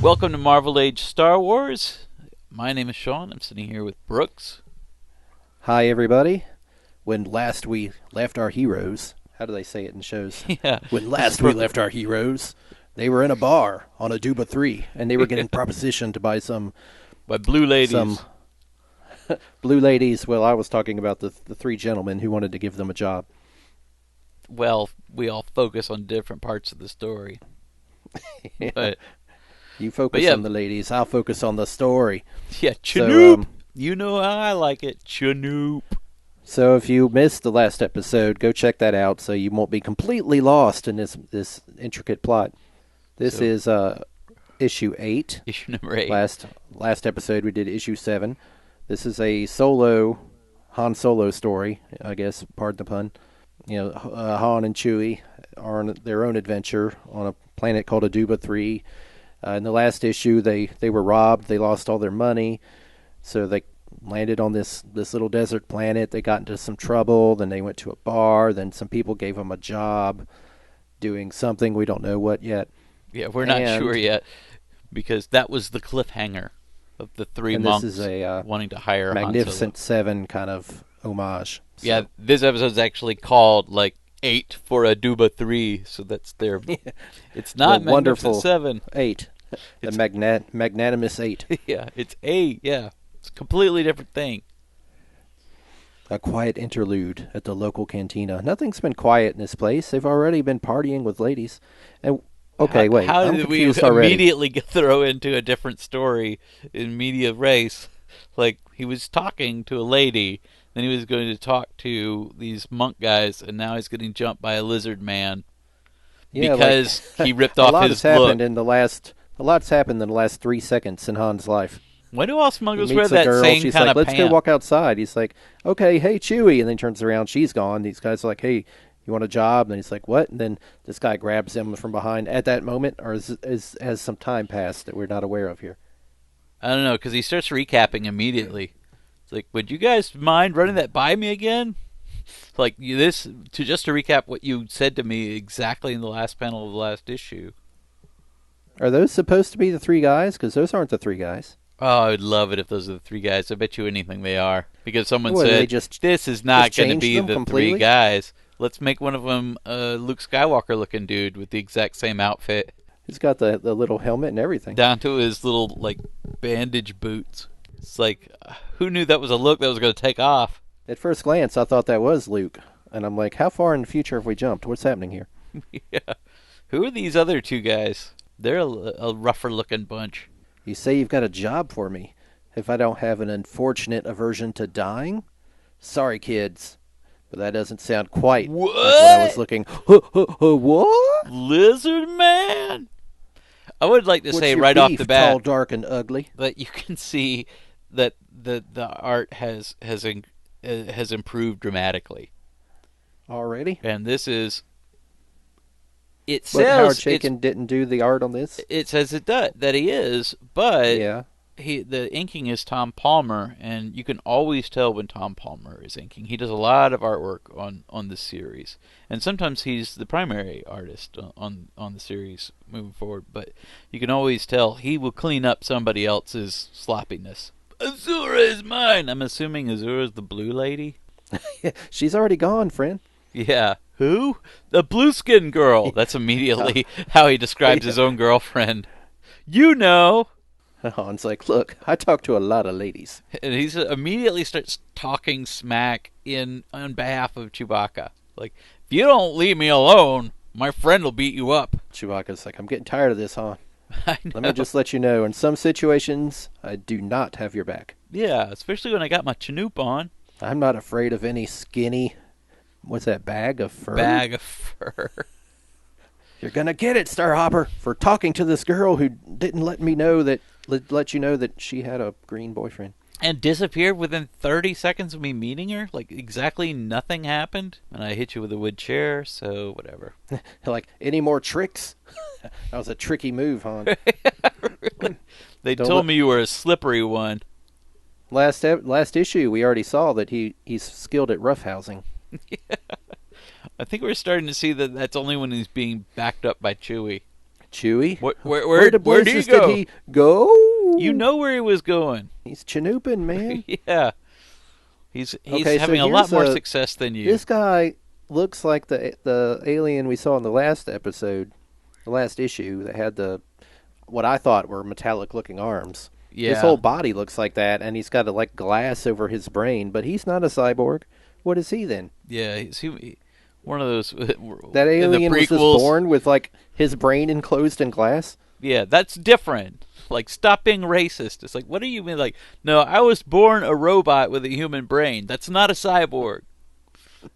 Welcome to Marvel Age Star Wars. My name is Sean. I'm sitting here with Brooks. Hi, everybody. When last we left our heroes, how do they say it in shows? Yeah. When last we left our heroes, they were in a bar on a Duba 3, and they were getting propositioned by By blue ladies. some blue ladies. Well, I was talking about the three gentlemen who wanted to give them a job. Well, we all focus on different parts of the story. Yeah. But, You focus yeah. on the ladies, I'll focus on the story. yeah, So, Chanoop! You know how I like it. Chanoop. So if you missed the last episode, go check that out so you won't be completely lost in this intricate plot. This is issue 8. Issue number 8. Last episode we did issue 7. This is a solo Han Solo story, I guess, pardon the pun. You know, Han and Chewie are on their own adventure on a planet called Aduba 3. In the last issue, they were robbed. They lost all their money, so they landed on this little desert planet. They got into some trouble. Then they went to a bar. Then some people gave them a job doing something. We don't know what yet. Yeah, we're not sure yet, because that was the cliffhanger of the three monks this is a wanting to hire Magnificent Han Seven kind of homage. So. Yeah, this episode's actually called, 8 for Aduba 3, so that's their... It's not the wonderful Magnificent 7. 8. The magnanimous 8. Yeah, it's 8, yeah. It's a completely different thing. A quiet interlude at the local cantina. Nothing's been quiet in this place. They've already been partying with ladies. And How I'm did we confused already. immediately throw into a different story in media race? Like, he was talking to a lady, then he was going to talk to these monk guys, and now he's getting jumped by a lizard man because he ripped off his look. A lot's happened in the last 3 seconds in Han's life. Why do all smugglers He wear meets a that girl, same she's kind like, of let's go walk outside. He's like, okay, hey, Chewie. And then he turns around, she's gone. These guys are like, hey, you want a job? And then he's like, what? And then this guy grabs him from behind at that moment, or has some time passed that we're not aware of here? I don't know, because he starts recapping immediately. It's like, would you guys mind running that by me again? Just to recap what you said to me exactly in the last panel of the last issue. Are those supposed to be the three guys? Because those aren't the three guys. Oh, I would love it if those are the three guys. I bet you anything they are. Because someone What, said, they this is not going to changed be them the completely? three guys. Let's make one of them a Luke Skywalker-looking dude with the exact same outfit. He's got the little helmet and everything. Down to his little, bandage boots. It's like, who knew that was a look that was going to take off? At first glance, I thought that was Luke. And I'm like, how far in the future have we jumped? What's happening here? Yeah. Who are these other two guys? They're a rougher-looking bunch. You say you've got a job for me. If I don't have an unfortunate aversion to dying? Sorry, kids. But that doesn't sound quite like what I was looking... What? Lizard man? I would like to What's say your right beef, off the bat... tall, dark, and ugly? That you can see that the art has improved dramatically. Already? And this is... It But Howard says... Chaykin didn't do the art on this? It says it does, that he is, but... Yeah. The inking is Tom Palmer, and you can always tell when Tom Palmer is inking. He does a lot of artwork on this series, and sometimes he's the primary artist on the series moving forward. But you can always tell he will clean up somebody else's sloppiness. Azura is mine. I'm assuming Azura is the blue lady. She's already gone, friend. Yeah. Who? The blue skin girl. That's immediately how he describes his own girlfriend. You know. Han's like, look, I talk to a lot of ladies. And he immediately starts talking smack on behalf of Chewbacca. Like, if you don't leave me alone, my friend will beat you up. Chewbacca's like, I'm getting tired of this, Han. I know. Let me just let you know, in some situations, I do not have your back. Yeah, especially when I got my Chinook on. I'm not afraid of any skinny, what's that, bag of fur? Bag of fur. You're going to get it, Starhopper, for talking to this girl who didn't let you know that she had a green boyfriend. And disappeared within 30 seconds of me meeting her? Like, exactly nothing happened? And I hit you with a wood chair, so whatever. Like, any more tricks? That was a tricky move, Han. Really? They told me you were a slippery one. Last issue, we already saw that he's skilled at roughhousing. Yeah. I think we're starting to see that that's only when he's being backed up by Chewie. Chewie? Where the where'd he blazes go? did he go? You know where he was going. He's chinooping, man. Yeah. He's Okay, so having a lot more success than you. This guy looks like the alien we saw in the last episode, the last issue that had what I thought were metallic-looking arms. Yeah. His whole body looks like that, and he's got like glass over his brain. But he's not a cyborg. What is he then? Yeah, one of those. That alien was just born with like his brain enclosed in glass. Yeah, that's different. Like, stop being racist. It's like, what do you mean? Like, no, I was born a robot with a human brain. That's not a cyborg.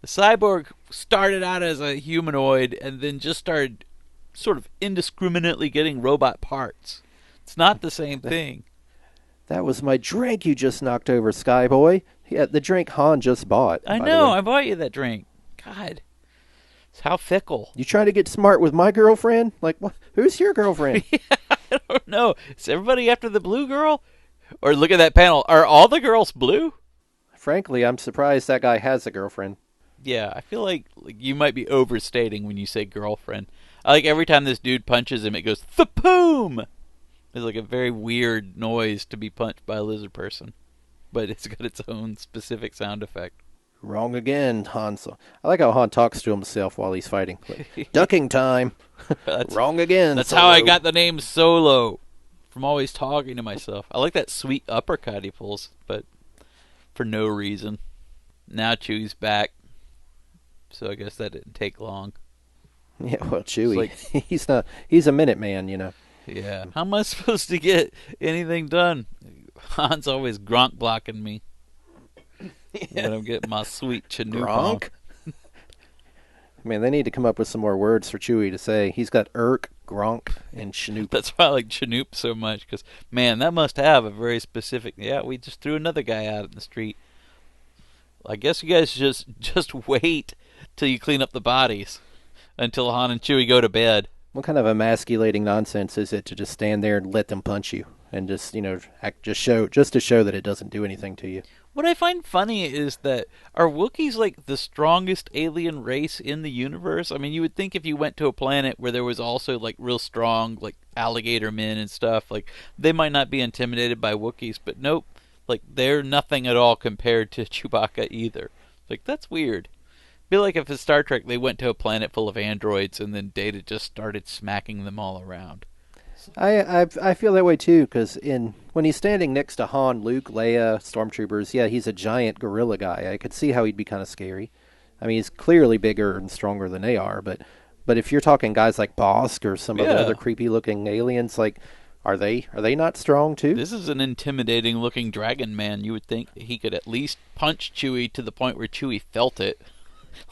The cyborg started out as a humanoid and then just started sort of indiscriminately getting robot parts. It's not the same thing. That was my drink you just knocked over, Skyboy. Yeah, the drink Han just bought. I know, I bought you that drink. God. It's how fickle. You trying to get smart with my girlfriend? Like, what? Who's your girlfriend? Yeah, I don't know. Is everybody after the blue girl? Or look at that panel. Are all the girls blue? Frankly, I'm surprised that guy has a girlfriend. Yeah, I feel like you might be overstating when you say girlfriend. I like every time this dude punches him, it goes, "Thapoom!" It's like a very weird noise to be punched by a lizard person. But it's got its own specific sound effect. Wrong again, Han. I like how Han talks to himself while he's fighting. Like, ducking time. Wrong again. That's Solo. how I got the name Solo. From always talking to myself. I like that sweet uppercut he pulls, but for no reason. Now Chewie's back. So I guess that didn't take long. Yeah, well, Chewie, he's a Minuteman, you know. Yeah. How am I supposed to get anything done? Han's always Gronk blocking me. When I'm getting my sweet Chinook Gronk? Man, they need to come up with some more words for Chewie to say. He's got Irk, Gronk, and Chinook. That's why I like Chinook so much, because, man, that must have a very specific... Yeah, we just threw another guy out in the street. I guess you guys just wait till you clean up the bodies until Han and Chewie go to bed. What kind of emasculating nonsense is it to just stand there and let them punch you and just, just to show that it doesn't do anything to you? What I find funny is that are Wookiees like the strongest alien race in the universe? I mean, you would think if you went to a planet where there was also like real strong like alligator men and stuff, like they might not be intimidated by Wookiees, but nope, like they're nothing at all compared to Chewbacca either. Like that's weird. Be like if in Star Trek they went to a planet full of androids and then Data just started smacking them all around. I feel that way too, because when he's standing next to Han, Luke, Leia, stormtroopers, yeah, he's a giant gorilla guy. I could see how he'd be kind of scary. I mean, he's clearly bigger and stronger than they are, but if you're talking guys like Bosk or some of the other creepy looking aliens, like are they not strong too? This is an intimidating looking dragon man. You would think he could at least punch Chewie to the point where Chewie felt it.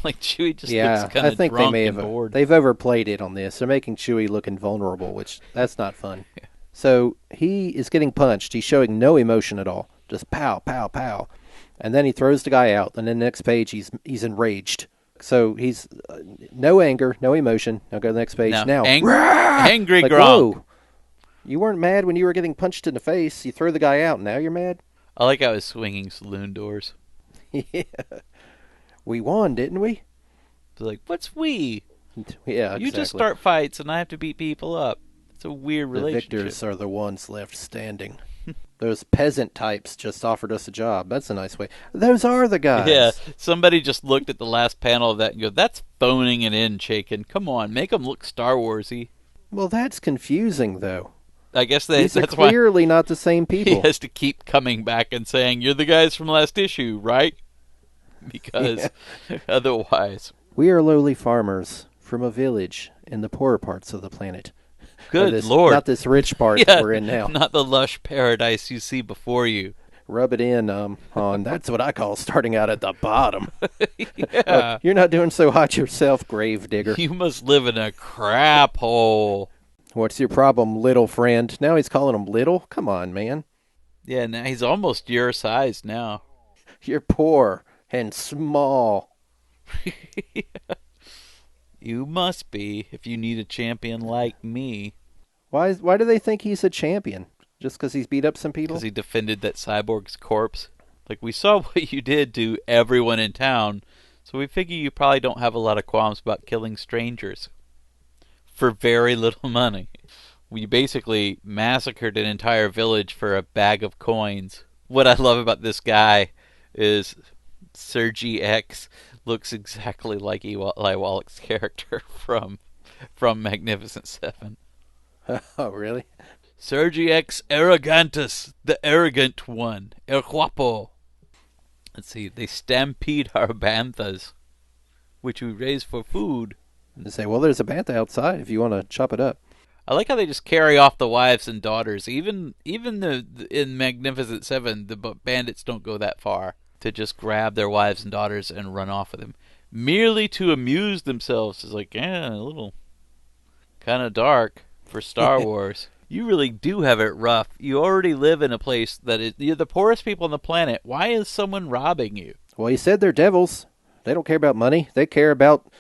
Like Chewie just looks kind of drunk and bored. They've overplayed it on this. They're making Chewie look invulnerable, which that's not fun. Yeah. So he is getting punched. He's showing no emotion at all. Just pow, pow, pow. And then he throws the guy out. And then the next page, he's enraged. So he's no anger, no emotion. Now go to the next page. Now angry like, Gronk. Whoa, you weren't mad when you were getting punched in the face. You throw the guy out, and now you're mad? I like how he's swinging saloon doors. Yeah. We won, didn't we? It's like, what's we? Yeah, exactly. You just start fights and I have to beat people up. It's a weird relationship. The victors are the ones left standing. Those peasant types just offered us a job. That's a nice way. Those are the guys. Yeah, somebody just looked at the last panel of that and go, that's phoning it in, Chaykin. Come on, make them look Star Wars-y. Well, that's confusing, though. I guess these are clearly not the same people. He has to keep coming back and saying, you're the guys from last issue, right? Because otherwise... We are lowly farmers from a village in the poorer parts of the planet. Good Lord. Not this rich part that we're in now. Not the lush paradise you see before you. Rub it in, Han. That's what I call starting out at the bottom. Yeah. You're not doing so hot yourself, grave digger. You must live in a crap hole. What's your problem, little friend? Now he's calling him little? Come on, man. Yeah, now he's almost your size now. You're poor and small. Yeah. You must be if you need a champion like me. Why do they think he's a champion? Just because he's beat up some people? Because he defended that cyborg's corpse. Like, we saw what you did to everyone in town, so we figure you probably don't have a lot of qualms about killing strangers. for very little money. We basically massacred an entire village for a bag of coins. What I love about this guy is Sergi X looks exactly like Eli Wallach's character from Magnificent Seven. Oh, really? Sergi X Arrogantus, the arrogant one, El Guapo. Let's see, they stampede our banthas, which we raise for food. And say, well, there's a bantha outside if you want to chop it up. I like how they just carry off the wives and daughters. Even in Magnificent Seven, the bandits don't go that far to just grab their wives and daughters and run off with them, merely to amuse themselves. It's like, a little kind of dark for Star Wars. You really do have it rough. You already live in a place you're the poorest people on the planet. Why is someone robbing you? Well, you said they're devils. They don't care about money. They care about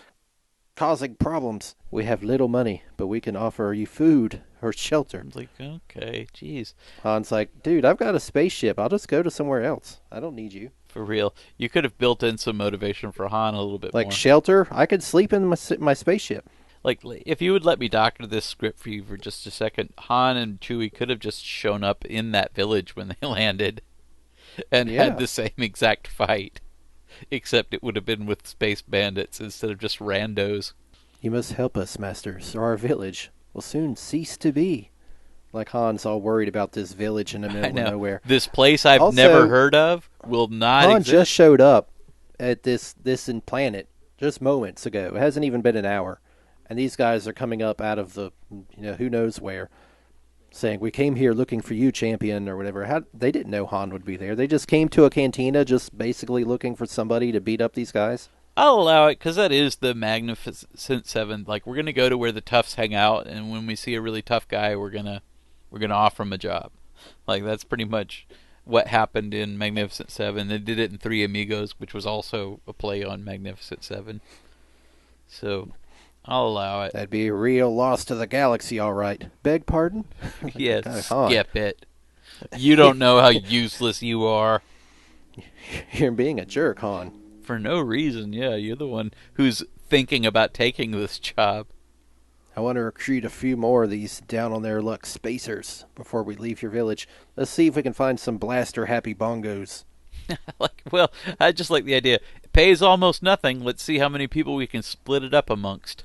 causing problems. We have little money, but we can offer you food or shelter. I'm like, okay, jeez. Han's like, dude, I've got a spaceship. I'll just go to somewhere else. I don't need you. For real. You could have built in some motivation for Han a little bit more. Like shelter? I could sleep in my spaceship. Like, if you would let me doctor this script for you for just a second, Han and Chewie could have just shown up in that village when they landed and had the same exact fight. Except it would have been with space bandits instead of just randos. You must help us, masters, or our village will soon cease to be. Like Han's all worried about this village in the middle of nowhere. This place I've never heard of will not Han exist. just showed up at this planet just moments ago. It hasn't even been an hour. And these guys are coming up out of the, who knows where, saying, we came here looking for you, champion, or whatever. They didn't know Han would be there. They just came to a cantina just basically looking for somebody to beat up these guys. I'll allow it, because that is the Magnificent Seven. Like, we're going to go to where the toughs hang out, and when we see a really tough guy, we're gonna offer him a job. Like, that's pretty much what happened in Magnificent Seven. They did it in Three Amigos, which was also a play on Magnificent Seven. So I'll allow it. That'd be a real loss to the galaxy, all right. Beg pardon? Yes, skip it. You don't know how useless you are. You're being a jerk, Han. For no reason, yeah. You're the one who's thinking about taking this job. I want to recruit a few more of these down-on-their-luck spacers before we leave your village. Let's see if we can find some blaster-happy bongos. I just like the idea. It pays almost nothing. Let's see how many people we can split it up amongst.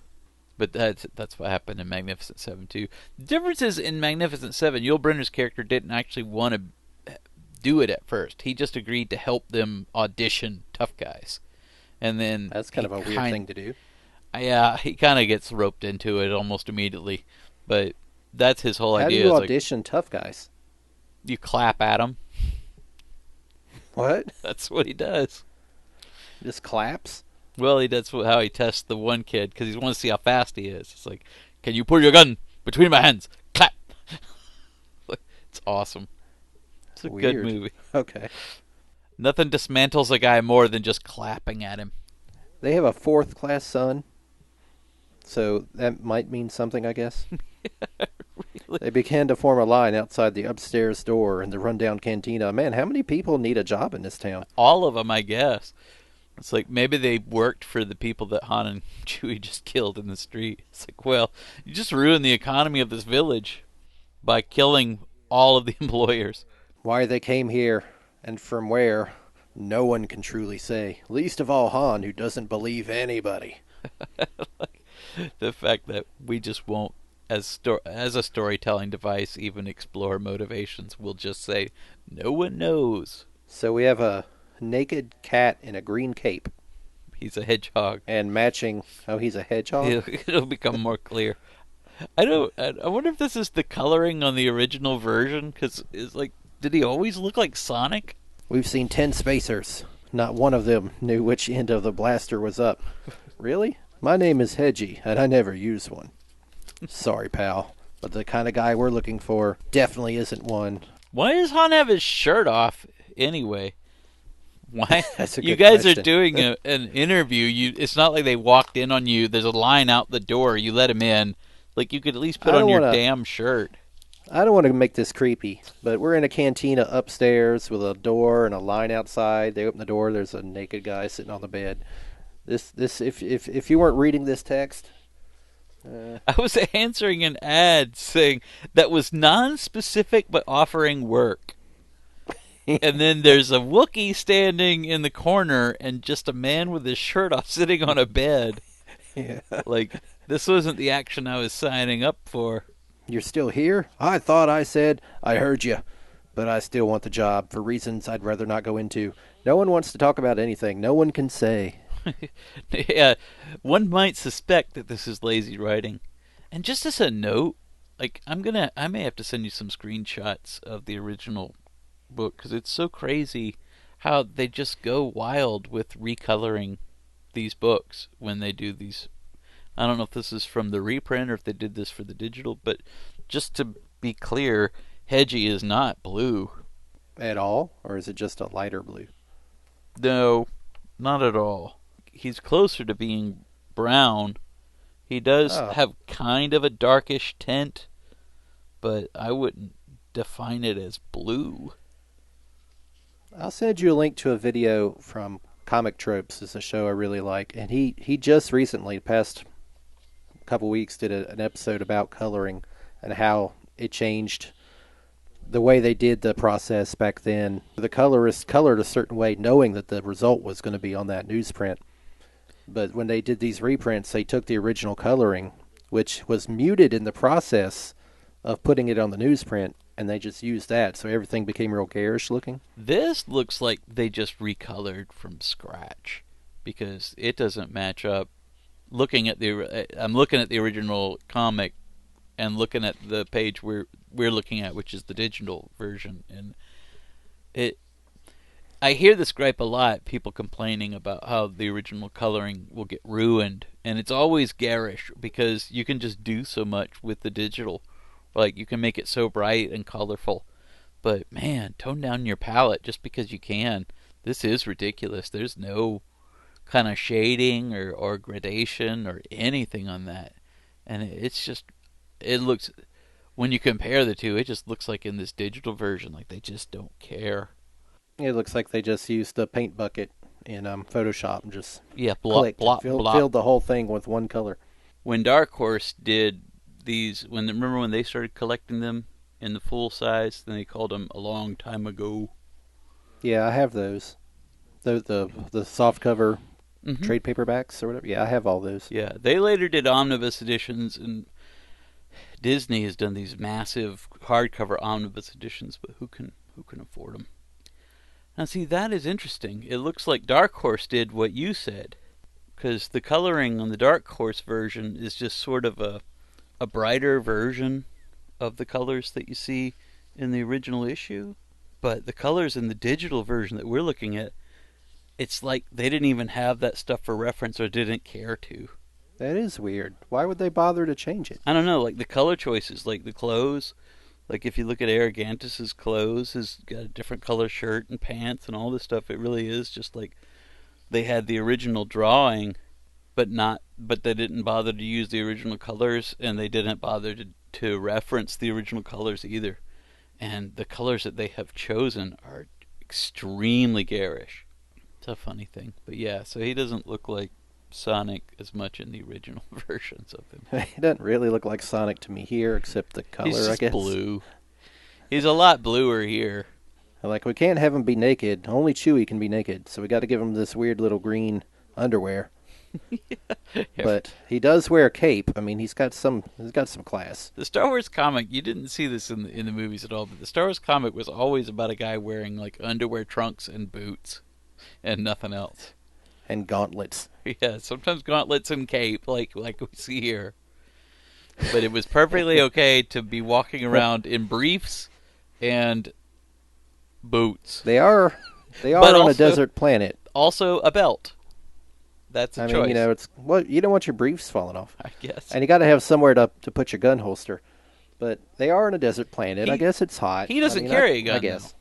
But that's what happened in Magnificent Seven too. The difference is in Magnificent Seven, Yul Brynner's character didn't actually want to do it at first. He just agreed to help them audition tough guys, and then that's kind of a weird thing to do. Yeah, he kind of gets roped into it almost immediately. But that's his whole idea. How do you audition tough guys? You clap at him. What? That's what he does. Just claps? Well, that's how he tests the one kid, because he wants to see how fast he is. It's like, can you pull your gun between my hands? Clap! It's awesome. It's a good movie. Okay. Nothing dismantles a guy more than just clapping at him. They have a fourth-class son, so that might mean something, I guess. Really? They began to form a line outside the upstairs door in the rundown cantina. Man, how many people need a job in this town? All of them, I guess. It's like maybe they worked for the people that Han and Chewie just killed in the street. It's like, well, you just ruined the economy of this village by killing all of the employers. Why they came here and from where, no one can truly say. Least of all Han, who doesn't believe anybody. The fact that we just won't, as a storytelling device, even explore motivations. We'll just say, no one knows. So we have a naked cat in a green cape. He's a hedgehog. And matching... Oh, he's a hedgehog? It'll become more clear. I wonder if this is the coloring on the original version, because it's like, did he always look like Sonic? We've seen 10 spacers. Not one of them knew which end of the blaster was up. Really? My name is Hedgie, and I never use one. Sorry, pal, but the kind of guy we're looking for definitely isn't one. Why does Han have his shirt off anyway? Why? That's a good you guys question. Are doing an interview. It's not like they walked in on you. There's a line out the door. You let him in. Like, you could at least put on your damn shirt. I don't want to make this creepy, but we're in a cantina upstairs with a door and a line outside. They open the door. There's a naked guy sitting on the bed. This if you weren't reading this text, I was answering an ad saying that was non-specific but offering work. And then there's a Wookiee standing in the corner and just a man with his shirt off sitting on a bed. Yeah. Like, this wasn't the action I was signing up for. You're still here? I thought I said I heard you, but I still want the job for reasons I'd rather not go into. No one wants to talk about anything. No one can say. Yeah, one might suspect that this is lazy writing. And just as a note, like I may have to send you some screenshots of the original book because it's so crazy how they just go wild with recoloring these books when they do these. I don't know if this is from the reprint or if they did this for the digital, but just to be clear, Hedgie is not blue. At all? Or is it just a lighter blue? No, not at all. He's closer to being brown. He does Oh. have kind of a darkish tint, but I wouldn't define it as blue. I'll send you a link to a video from Comic Tropes. It's a show I really like. And he just recently, past couple weeks, did an episode about coloring and how it changed the way they did the process back then. The colorists colored a certain way knowing that the result was going to be on that newsprint. But when they did these reprints, they took the original coloring, which was muted in the process of putting it on the newsprint, and they just used that, so everything became real garish looking. This looks like they just recolored from scratch because it doesn't match up. I'm looking at the original comic and looking at the page we're looking at, which is the digital version, and it. I hear this gripe a lot. People complaining about how the original coloring will get ruined, and it's always garish because you can just do so much with the digital. Like you can make it so bright and colorful, but man, tone down your palette just because you can. This is ridiculous. There's no kind of shading or gradation or anything on that, and it's just it looks when you compare the two, it just looks like in this digital version, like they just don't care. It looks like they just used the paint bucket in Photoshop and just Yeah, blop clicked and blop blop. filled the whole thing with one color. When Dark Horse did these, remember when they started collecting them in the full size, then they called them a long time ago. Yeah, I have those. The soft cover Mm-hmm. trade paperbacks or whatever. Yeah, I have all those. Yeah, they later did omnibus editions, and Disney has done these massive hardcover omnibus editions, but who can afford them? Now, see, that is interesting. It looks like Dark Horse did what you said, because the coloring on the Dark Horse version is just sort of a brighter version of the colors that you see in the original issue. But the colors in the digital version that we're looking at, it's like they didn't even have that stuff for reference or didn't care to. That is weird. Why would they bother to change it? I don't know, like the color choices, like the clothes. Like if you look at Aragantis's clothes, he's got a different color shirt and pants and all this stuff. It really is just like they had the original drawing, but they didn't bother to use the original colors, and they didn't bother to reference the original colors either. And the colors that they have chosen are extremely garish. It's a funny thing, but yeah. So he doesn't look like Sonic as much in the original versions of him. He doesn't really look like Sonic to me here, except the color, He's I just guess. blue. He's a lot bluer here. Like, we can't have him be naked. Only Chewie can be naked, so we got to give him this weird little green underwear. Yeah. But he does wear a cape. I mean, he's got some class. The Star Wars comic, you didn't see this in the movies at all, but the Star Wars comic was always about a guy wearing like underwear, trunks, and boots, and nothing else. And gauntlets. Yeah, sometimes gauntlets and cape, like we see here. But it was perfectly okay to be walking around in briefs and boots. They are But on also- a desert planet. Also, a belt. That's a I choice, mean, it's you don't want your briefs falling off. I guess. And you got to have somewhere to put your gun holster. But they are on a desert planet. I guess it's hot. He doesn't I mean, carry a gun, I guess.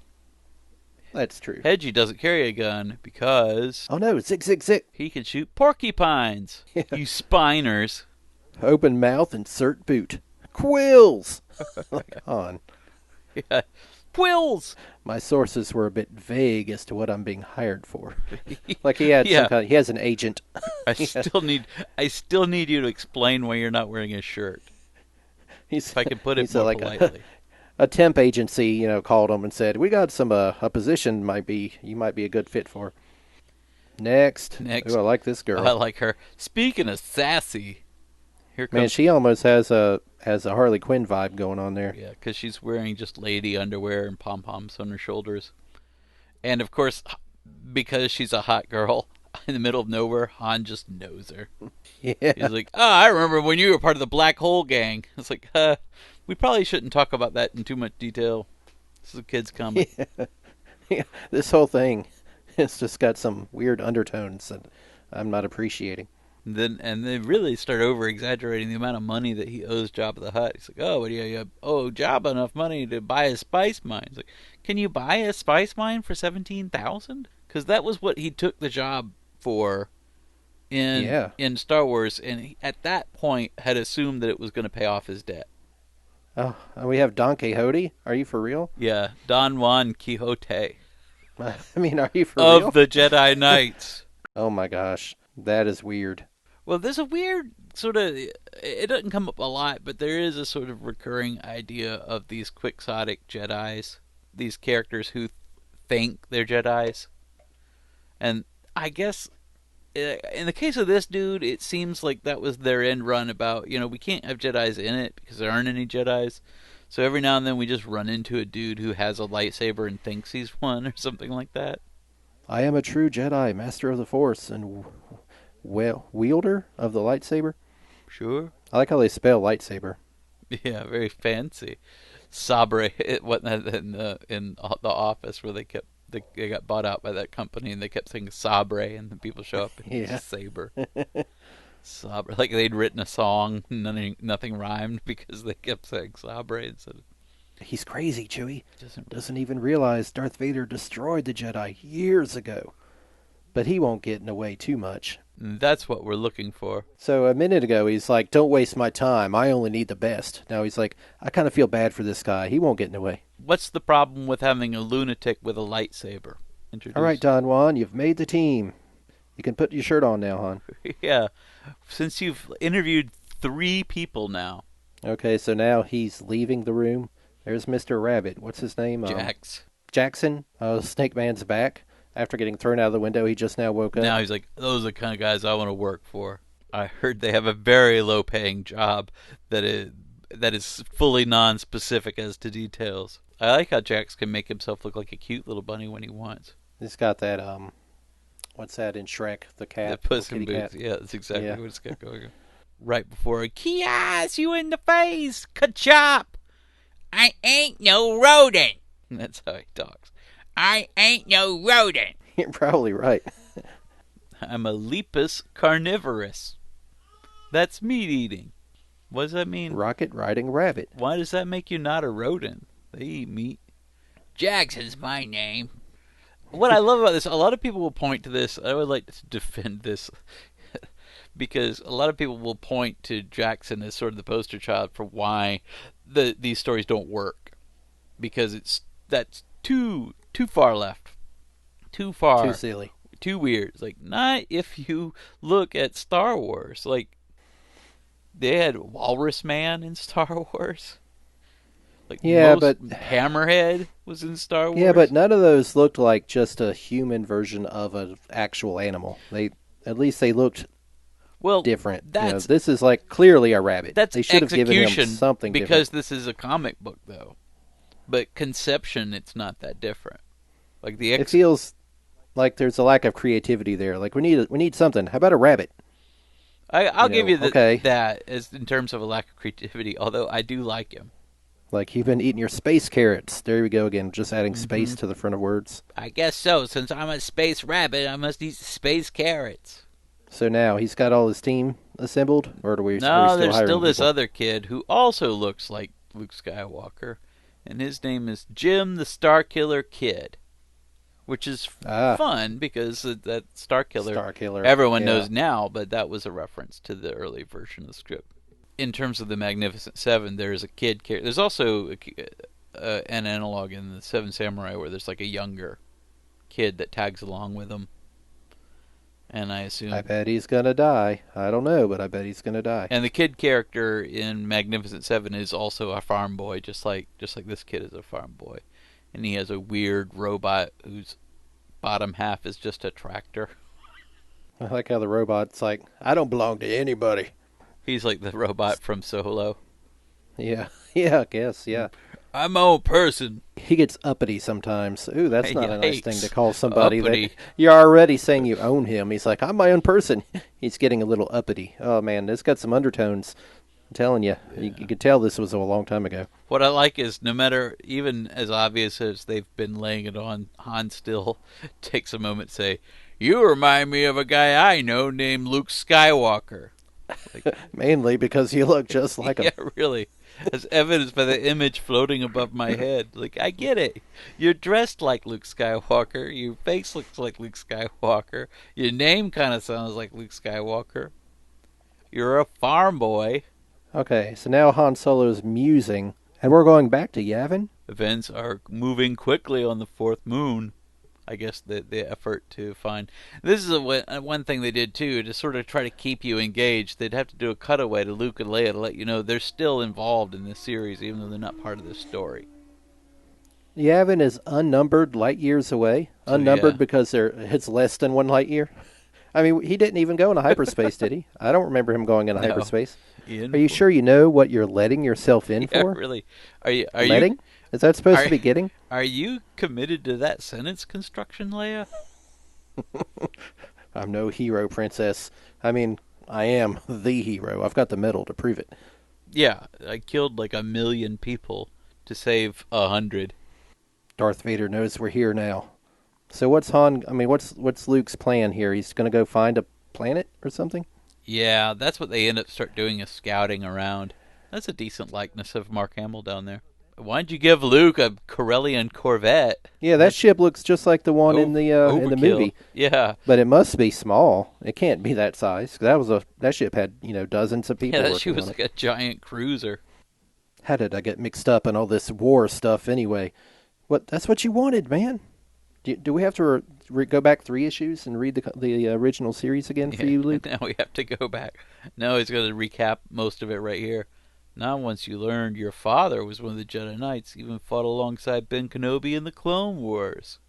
That's true. Hedgie doesn't carry a gun because Oh no, zig zig zig. he can shoot porcupines. Yeah. You spiners. Open mouth, insert boot. Quills. Come on. Yeah. Quills. My sources were a bit vague as to what I'm being hired for. Like he had Yeah, he has an agent. I Yeah. still need I still need you to explain why you're not wearing a shirt. He's If I can put it he's more like politely. a temp agency, called him and said, "We got some a position you might be a good fit for." Next. Ooh, I Next, like this I girl. like her. Speaking of sassy, here Man, comes she almost has a Harley Quinn vibe going on there. yeah, because she's wearing just lady underwear and pom poms on her shoulders, and of course, because she's a hot girl in the middle of nowhere, Han just knows her. Yeah. He's like, "Oh, I remember when you were part of the Black Hole Gang." It's like, we probably shouldn't talk about that in too much detail. This is a kids' comic. Yeah. Yeah. This whole thing it's just got some weird undertones that I'm not appreciating. And they really start over exaggerating the amount of money that he owes Jabba the Hutt. He's like, "Oh, what do you owe Jabba enough money to buy a spice mine?" He's like, "Can you buy a spice mine for 17,000? Because that was what he took the job for in Yeah. Star Wars, and he, at that point had assumed that it was going to pay off his debt." Oh, and we have Don Quixote. Are you for real? Yeah, Don-Wan Quixote I mean, are you for of real? the Jedi Knights. Oh my gosh, that is weird. Well, there's a weird sort of. It doesn't come up a lot, but there is a sort of recurring idea of these quixotic Jedi's, these characters who think they're Jedi's. And I guess in the case of this dude, it seems like that was their end run about, we can't have Jedi's in it because there aren't any Jedi's. So every now and then we just run into a dude who has a lightsaber and thinks he's one or something like that. I am a true Jedi, master of the Force, and wielder of the lightsaber. Sure. I like how they spell lightsaber. Yeah, very fancy. Sabre, what in the office where they got bought out by that company and they kept saying Sabre and the people show up and Yeah. it's saber. Sabre, like they'd written a song, nothing rhymed because they kept saying Sabre instead of He's crazy, Chewie. doesn't. Doesn't even realize Darth Vader destroyed the Jedi years ago. But he won't get in the way too much. That's what we're looking for. So a minute ago, he's like, "Don't waste my time. I only need the best." Now he's like, "I kind of feel bad for this guy. He won't get in the way." What's the problem with having a lunatic with a lightsaber? All right, Introduce. Don-Wan, you've made the team. You can put your shirt on now, hon. Yeah, since you've interviewed 3 people now, Okay, so now he's leaving the room. There's Mr. Rabbit. What's his name? Jax. Jackson. Snake Man's back. After getting thrown out of the window, he just now woke up. Now he's like, those are the kind of guys I want to work for. I heard they have a very low-paying job that is fully non-specific as to details. I like how Jax can make himself look like a cute little bunny when he wants. He's got that, what's that in Shrek? The The cat. Puss Little in kitty Boots. cat. Yeah, that's exactly Yeah. what it's got going on. Right before, Kias, you in the face, ka-chop. I ain't no rodent. That's how he talks. I ain't no rodent. You're probably right. I'm a lepus carnivorous. That's meat eating. What does that mean? Rocket riding rabbit. Why does that make you not a rodent? They eat meat. Jackson's my name. What I love about this, a lot of people will point to this. I would like to defend this because a lot of people will point to Jackson as sort of the poster child for why these stories don't work, because that's too far left, too far, Too silly. too weird. It's like, not if you look at Star Wars. Like, they had Walrus Man in Star Wars. Like, Yeah, most but Hammerhead was in Star Wars. yeah, but none of those looked like just a human version of an actual animal. At least they looked well, different. That's this is like clearly a rabbit. that's They should have given him execution something because different. this is a comic book, though. But conception, it's not that different. Like It feels like there's a lack of creativity there. Like we need something. How about a rabbit? I'll give you okay. that as in terms of a lack of creativity. Although I do like him. Like you've been eating your space carrots. There we go again. Just adding space to the front of words. I guess so. Since I'm a space rabbit, I must eat space carrots. So now he's got all his team assembled, or are we No, still there's hiring still this people? other kid who also looks like Luke Skywalker, and his name is Jim the Starkiller Kid, which is fun because that Starkiller, Starkiller. everyone Yeah. knows now, but that was a reference to the early version of the script. In terms of the Magnificent Seven, there's a kid character. There's also an analog in the Seven Samurai where there's like a younger kid that tags along with him, and I I assume. bet he's gonna die. I don't know, but I bet he's gonna die. And the kid character in Magnificent Seven is also a farm boy, just like this kid is a farm boy, and he has a weird robot whose bottom half is just a tractor. I like how the robot's like, I don't belong to anybody. He's like the robot from Solo. Yeah, yeah, I guess, yeah. I'm my own person. He gets uppity sometimes. Ooh, that's not a nice thing to Yikes. call somebody Uppity. that you're already saying you own him. He's like, I'm my own person. He's getting a little uppity. Oh man, this got some undertones. I'm telling you, you could tell this was a long time ago. What I like is no matter, even as obvious as they've been laying it on, Han still takes a moment to say, "You remind me of a guy I know named Luke Skywalker." Like, Mainly because you look just like him. yeah, really. As evidenced by the image floating above my head. Like, I get it. You're dressed like Luke Skywalker. Your face looks like Luke Skywalker. Your name kind of sounds like Luke Skywalker. You're a farm boy. Okay, so now Han Solo's musing, and we're going back to Yavin? Events are moving quickly on the fourth moon. I guess the effort to find this is one thing they did too to sort of try to keep you engaged. They'd have to do a cutaway to Luke and Leia to let you know they're still involved in this series, even though they're not part of this story. Yavin is unnumbered light years away. So, Unnumbered yeah. because it's less than 1 light year. I mean, he didn't even go into hyperspace, did he? I don't remember him going into No. hyperspace. Ian, Are you sure you know what you're letting yourself in yeah, for? really. Are you Letting? Is that supposed are, to be getting? are you committed to that sentence construction, Leia? I'm no hero, princess. I mean, I am the hero. I've got the medal to prove it. Yeah, I killed like 1,000,000 people to save 100. Darth Vader knows we're here now. So what's Han? I mean, what's Luke's plan here? He's going to go find a planet or something? Yeah, that's what they end up start doing is scouting around. That's a decent likeness of Mark Hamill down there. Why'd you give Luke a Corellian Corvette? Yeah, that ship looks just like the one in the Overkill. movie. Yeah. But it must be small. It can't be that size. 'Cause that ship had dozens of people Yeah, that working she was on like it. a giant cruiser. How did I get mixed up in all this war stuff anyway? That's what you wanted, man. Do we have to go back 3 issues and read the original series again for you, Luke? Now we have to go back. No, he's going to recap most of it right here. Now, once you learned your father was one of the Jedi Knights, even fought alongside Ben Kenobi in the Clone Wars.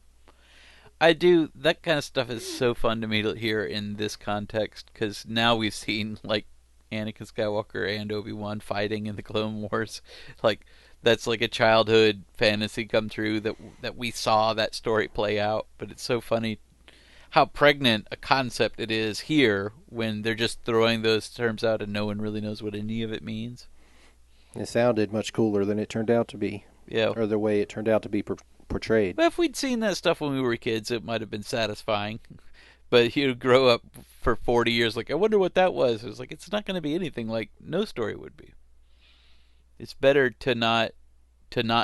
I do. That kind of stuff is so fun to me to hear in this context, because now we've seen, like, Anakin Skywalker and Obi-Wan fighting in the Clone Wars. Like, that's like a childhood fantasy come true that we saw that story play out. But it's so funny how pregnant a concept it is here when they're just throwing those terms out and no one really knows what any of it means. It sounded much cooler than it turned out to be, Yeah. or the way it turned out to be portrayed. But if we'd seen that stuff when we were kids, it might have been satisfying. But you grow up for 40 years like, I wonder what that was. It was like, it's not going to be anything like no story would be. It's better to not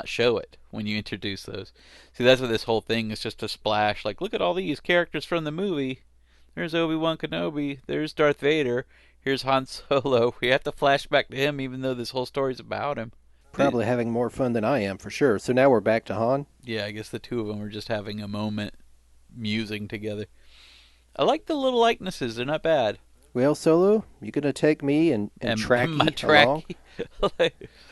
show it when you introduce those. See, that's what this whole thing is, just a splash. Like, look at all these characters from the movie. There's Obi-Wan Kenobi. There's Darth Vader. Here's Han Solo. We have to flash back to him even though this whole story's about him. Probably having more fun than I am, for sure. So now we're back to Han. Yeah, I guess the two of them are just having a moment musing together. I like the little likenesses. They're not bad. Well, Solo, you gonna take me and Tracky my along? Tracky.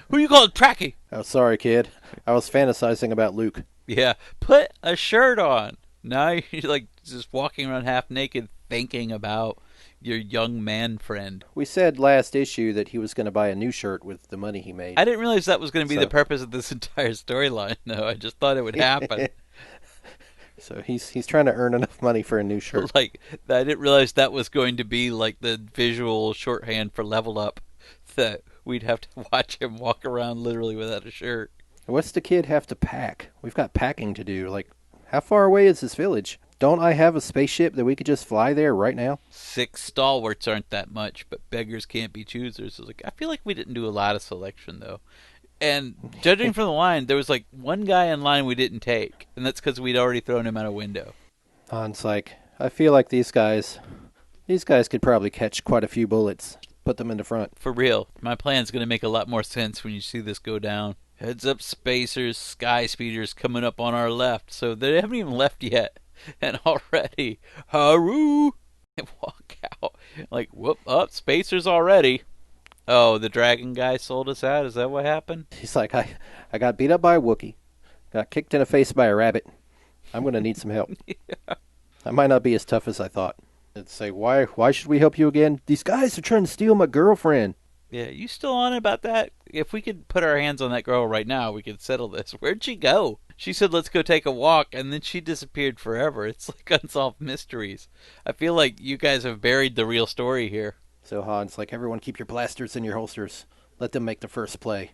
Who you calling Tracky? Oh, sorry, kid. I was fantasizing about Luke. Yeah, put a shirt on. Now you're like just walking around half naked thinking about your young man friend. We said last issue that he was going to buy a new shirt with the money he made. I didn't realize that was going to be So- the purpose of this entire storyline. No, I just thought it would happen. So he's trying to earn enough money for a new shirt. Like, I didn't realize that was going to be like the visual shorthand for Level Up. That we'd have to watch him walk around literally without a shirt. What's the kid have to pack? We've got packing to do. Like, how far away is this village? Don't I have a spaceship that we could just fly there right now? 6 stalwarts aren't that much, but beggars can't be choosers. Like, I feel like we didn't do a lot of selection, though. And judging from the line, there was like one guy in line we didn't take, and that's because we'd already thrown him out a window. Han's like, I feel like these guys could probably catch quite a few bullets. Put them in the front. For real, my plan's going to make a lot more sense when you see this go down. Heads up, spacers, sky speeders coming up on our left. So they haven't even left yet, and already, Haru, and walk out. Like, whoop, up, spacers already. Oh, the dragon guy sold us out. Is that what happened? He's like, I got beat up by a Wookiee. Got kicked in the face by a rabbit. I'm going to need some help. I might not be as tough as I thought. And say, why should we help you again? These guys are trying to steal my girlfriend. Yeah, you still on about that? If we could put our hands on that girl right now, we could settle this. Where'd she go? She said, let's go take a walk, and then she disappeared forever. It's like unsolved mysteries. I feel like you guys have buried the real story here. So Han's like, everyone keep your blasters in your holsters. Let them make the first play.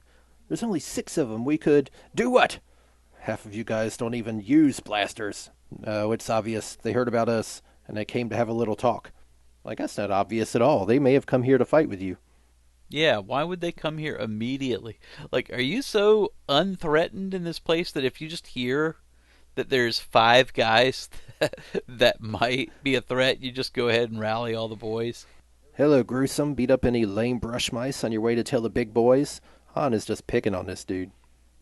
There's only 6 of them. We could... Do what? Half of you guys don't even use blasters. No, it's obvious. They heard about us, and they came to have a little talk. Like, that's not obvious at all. They may have come here to fight with you. Yeah, why would they come here immediately? Like, are you so unthreatened in this place that if you just hear that there's 5 guys that might be a threat, you just go ahead and rally all the boys? Hello, Gruesome. Beat up any lame brush mice on your way to tell the big boys? Han is just picking on this dude.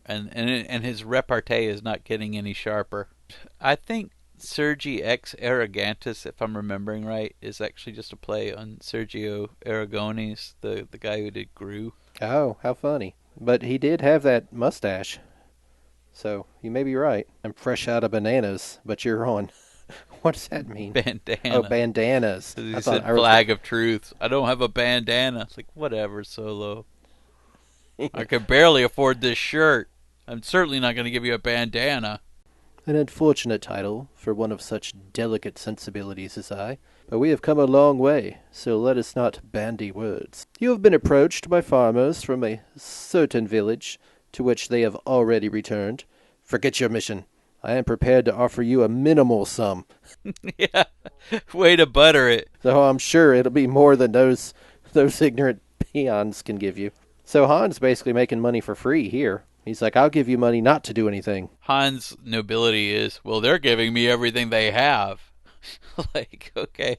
And his repartee is not getting any sharper. I think Sergi X Arrogantis, if I'm remembering right, is actually just a play on Sergio Aragones, the guy who did Gru. Oh, how funny. But he did have that mustache. So, you may be right. I'm fresh out of bananas, but you're on. What does that mean? Bandana. Oh, bandanas. He said flag of truth. I don't have a bandana. It's like, whatever, Solo. I can barely afford this shirt. I'm certainly not going to give you a bandana. An unfortunate title for one of such delicate sensibilities as I. But we have come a long way, so let us not bandy words. You have been approached by farmers from a certain village, to which they have already returned. Forget your mission. I am prepared to offer you a minimal sum. Yeah, way to butter it. Though I'm sure it'll be more than those ignorant peons can give you. So Han's basically making money for free here. He's like, I'll give you money not to do anything. Han's nobility is, well, they're giving me everything they have. Like, okay.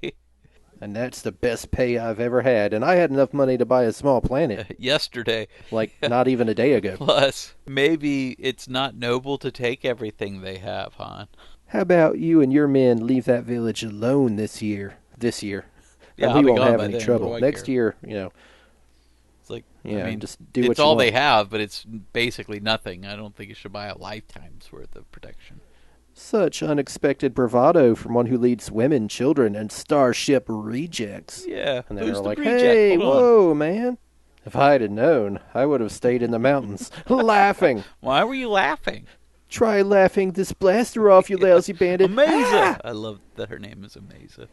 And that's the best pay I've ever had. And I had enough money to buy a small planet. Yesterday. Like, not even a day ago. Plus, maybe it's not noble to take everything they have, Han. How about you and your men leave that village alone this year? Yeah, and I'll we be won't gone have by any then. trouble. What do I Next care? year, It's like, yeah, I mean, just do what it's you all want. they have, but it's basically nothing. I don't think you should buy a lifetime's worth of protection. Such unexpected bravado from one who leads women, children, and starship rejects. Yeah, And who's they're the like, reject? hey, Hold on. whoa, man. If I'd have known, I would have stayed in the mountains, laughing. Why were you laughing? Try laughing this blaster off, you lousy bandit. Amazing! Ah! I love that her name is Amazing.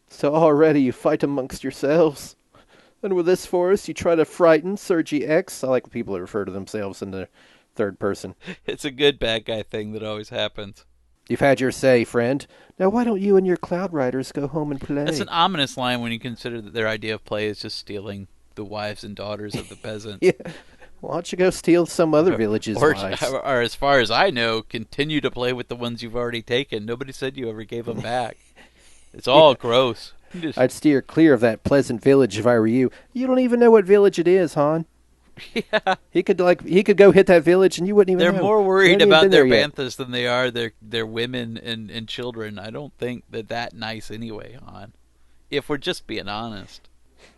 So already you fight amongst yourselves. And with this force, you try to frighten Sergi X. I like when people refer to themselves in the third person. It's a good bad guy thing that always happens. You've had your say, friend. Now why don't you and your Cloud Riders go home and play? That's an ominous line when you consider that their idea of play is just stealing the wives and daughters of the peasants. Yeah. Why don't you go steal some other village's or, wives? or as far as I know, continue to play with the ones you've already taken. Nobody said you ever gave them back. It's all gross. I'd steer clear of that pleasant village if I were you. You don't even know what village it is, Han. Yeah. He could go hit that village and you wouldn't even They're know. more They worried haven't even about been their there yet. banthas than they are their women and children. I don't think that nice anyway, Han. If we're just being honest.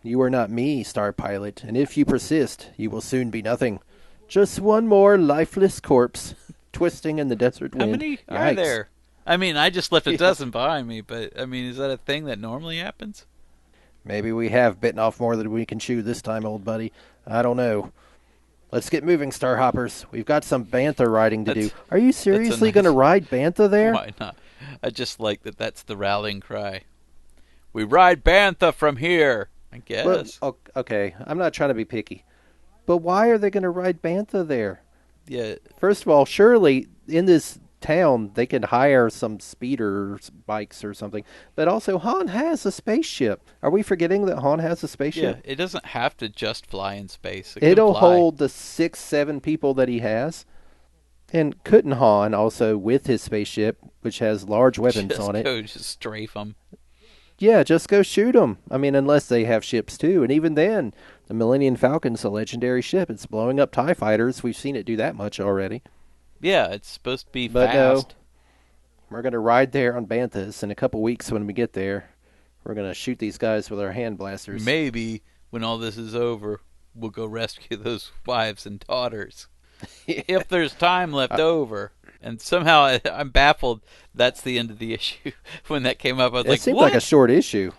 You are not me, Star Pilot, and if you persist, you will soon be nothing. Just one more lifeless corpse, twisting in the desert wind. How many are Yikes. there? I mean, I just left a Yeah. dozen behind me, but I mean, is that a thing that normally happens? Maybe we have bitten off more than we can chew this time, old buddy. I don't know. Let's get moving, Star Hoppers. We've got some bantha riding to do. That's- Are you seriously nice- going to ride bantha there? Why not? I just like that. That's the rallying cry. We ride bantha from here. I guess. Well, okay, I'm not trying to be picky. But why are they going to ride bantha there? Yeah. First of all, surely in this town they can hire some speeder bikes or something. But also, Han has a spaceship. Are we forgetting that Han has a Yeah. spaceship? It doesn't have to just fly in space. It can It'll fly. hold the 6-7 people that he has. And couldn't Han also, with his spaceship, which has large weapons Just on it, go, just strafe them. Yeah, just go shoot them. I mean, unless they have ships too. And even then, the Millennium Falcon's a legendary ship. It's blowing up TIE fighters. We've seen it do that much already. Yeah, it's supposed to be But no, fast. we're going to ride there on Banthas. In a couple weeks when we get there, we're going to shoot these guys with our hand blasters. Maybe when all this is over, we'll go rescue those wives and daughters. Yeah. If there's time left over. And somehow I'm baffled that's the end of the issue. When that came up, I was It like, seemed what? like a short issue.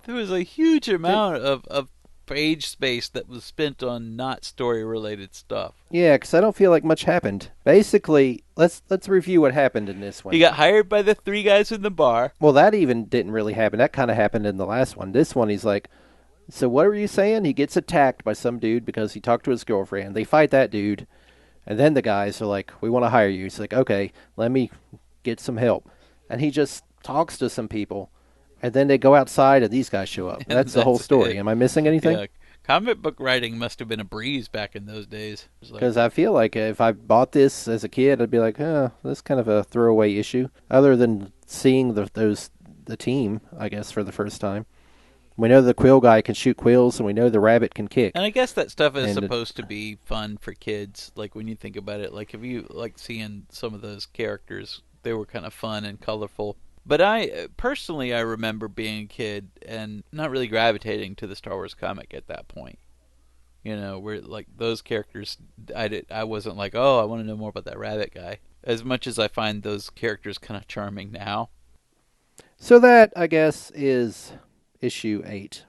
There was a huge amount of page space that was spent on not story-related stuff. Yeah, because I don't feel like much happened. Basically, let's review what happened in this one. He got hired by the three guys in the bar. Well, that even didn't really happen. That kind of happened in the last one. This one, he's like, so what were you saying? He gets attacked by some dude because he talked to his girlfriend. They fight that dude. And then the guys are like, we want to hire you. He's like, okay, let me get some help. And he just talks to some people. And then they go outside and these guys show up. That's the whole story. It. Am I missing anything? Yeah, comic book writing must have been a breeze back in those days. Because I feel like if I bought this as a kid, I'd be like, oh, that's kind of a throwaway issue. Other than seeing the team, I guess, for the first time. We know the quill guy can shoot quills, and we know the rabbit can kick. And I guess that stuff is supposed to be fun for kids. Like, when you think about it, like, if you like seeing some of those characters, they were kind of fun and colorful. But I remember being a kid and not really gravitating to the Star Wars comic at that point. You know, where like those characters, I wasn't like, oh, I want to know more about that rabbit guy. As much as I find those characters kind of charming now. So that, I guess, is issue 8.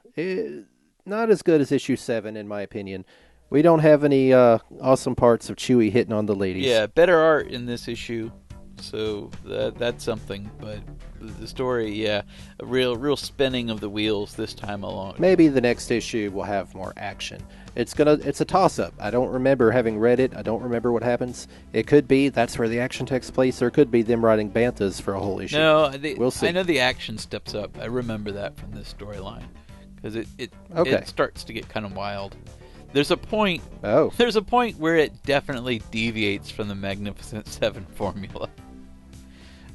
Not as good as issue 7, in my opinion. We don't have any awesome parts of Chewie hitting on the ladies. Yeah, better art in this issue, so that's something. But the story, yeah, a real spinning of the wheels this time along. Maybe the next issue will have more action. It's a toss-up. I don't remember having read it. I don't remember what happens. It could be that's where the action takes place, or it could be them writing Banthas for a whole issue. No, we'll see. I know the action steps up. I remember that from this storyline because it starts to get kind of wild. There's a point. Oh. There's a point where it definitely deviates from the Magnificent Seven formula.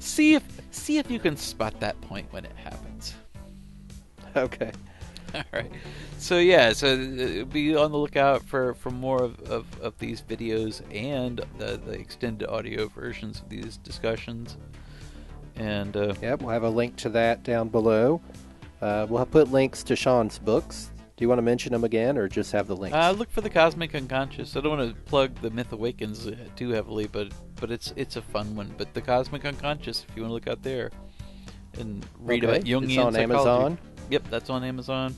See if you can spot that point when it happens. Okay. All right. So yeah, be on the lookout for more of these videos and the extended audio versions of these discussions. And we'll have a link to that down below. We'll put links to Sean's books. Do you want to mention them again, or just have the links? Look for the Cosmic Unconscious. I don't want to plug the Myth Awakens too heavily, but it's a fun one. But the Cosmic Unconscious, if you want to look out there and read about Jungian it's on psychology. Amazon. Yep, that's on Amazon.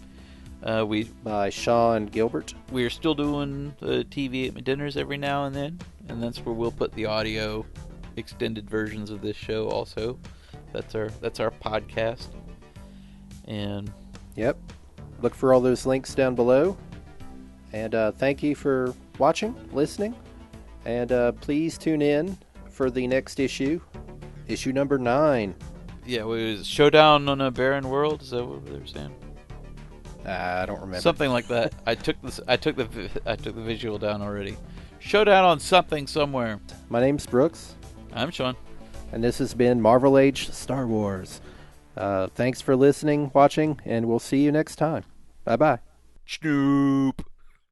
By Sean Gilbert. We're still doing TV at my dinners every now and then, and that's where we'll put the audio extended versions of this show. Also, that's our podcast. And yep. Look for all those links down below. And thank you for watching, listening. And please tune in for the next issue. Issue number 9. Yeah, it was Showdown on a Barren World. Is that what they were saying? I don't remember. Something like that. I took the visual down already. Showdown on something somewhere. My name's Brooks. I'm Sean. And this has been Marvel Age Star Wars. Thanks for listening, watching, and we'll see you next time. Bye-bye. Snoop.